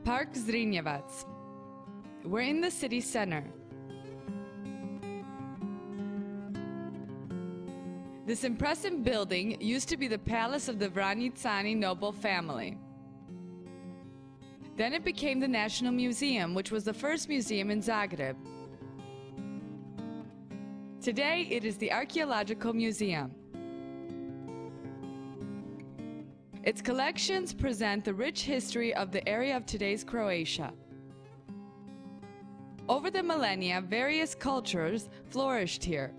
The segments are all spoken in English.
Park Zrinjevac. We're in the city center. This impressive building used to be the palace of the Vranyczany noble family. Then it became the National Museum, which was the first museum in Zagreb. Today, it is the Arheološki Museum. Its collections present the rich history of the area of today's Croatia. Over the millennia, various cultures flourished here,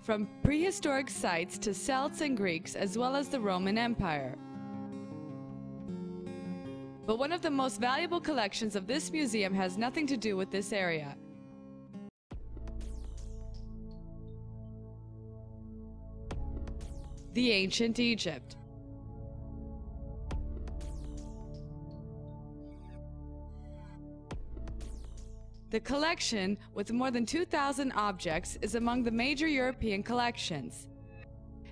from prehistoric sites to Celts and Greeks, as well as the Roman Empire. But one of the most valuable collections of this museum has nothing to do with this area. The ancient Egypt. The collection, with more than 2,000 objects, is among the major European collections.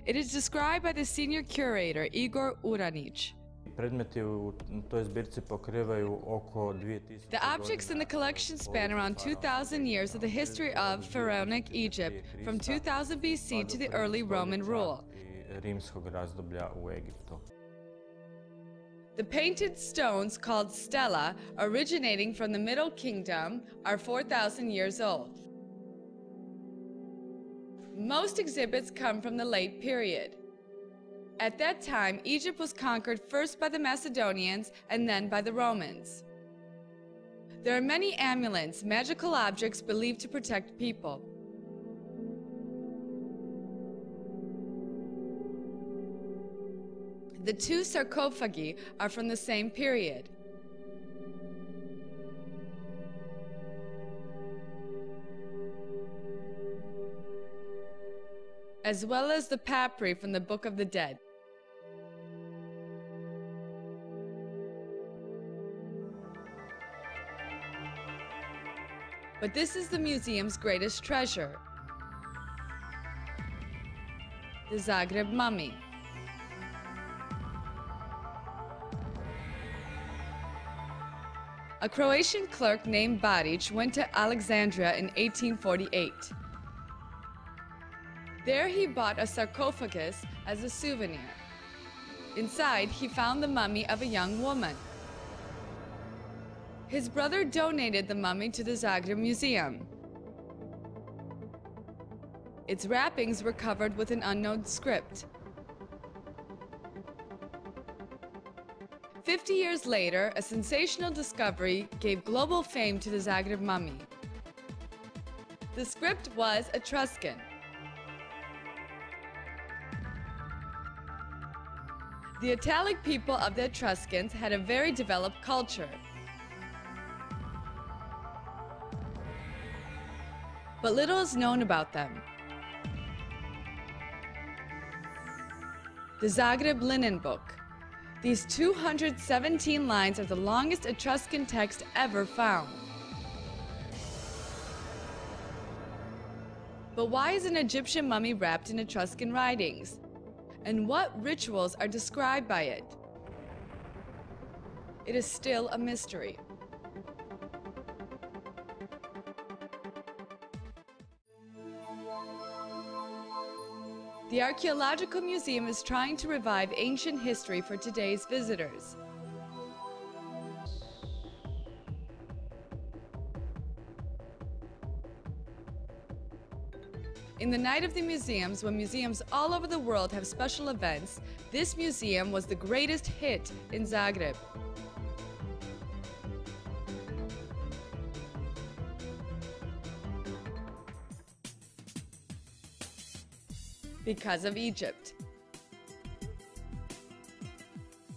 It is described by the senior curator, Igor Uranić. Predmeti u toj zbirci pokrivaju oko 2000 The objects in the collection span around 2,000 years of the history of pharaonic Egypt, from 2000 BC to the early Roman rule. Rimskog razdoblja u Egiptu. The painted stones called stela, originating from the Middle Kingdom, are 4,000 years old. Most exhibits come from the late period. At that time, Egypt was conquered first by the Macedonians and then by the Romans. There are many amulets, magical objects believed to protect people. The two sarcophagi are from the same period. As well as the papyri from the Book of the Dead. But this is the museum's greatest treasure: the Zagreb mummy. A Croatian clerk named Barić went to Alexandria in 1848. There he bought a sarcophagus as a souvenir. Inside, he found the mummy of a young woman. His brother donated the mummy to the Zagreb Museum. Its wrappings were covered with an unknown script. 50 years later, a sensational discovery gave global fame to the Zagreb mummy. The script was Etruscan. The Italic people of the Etruscans had a very developed culture. But little is known about them. The Zagreb Linen Book. These 217 lines are the longest Etruscan text ever found. But why is an Egyptian mummy wrapped in Etruscan writings? And what rituals are described by it? It is still a mystery. The Arheološki Museum is trying to revive ancient history for today's visitors. In the night of the museums, when museums all over the world have special events, this museum was the greatest hit in Zagreb. Because of Egypt.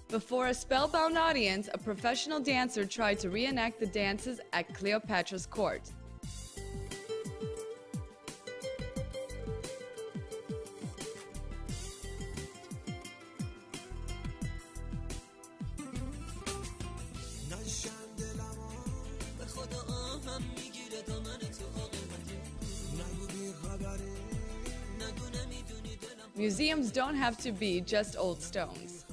Before a spellbound audience, a professional dancer tried to reenact the dances at Cleopatra's court. Museums don't have to be just old stones.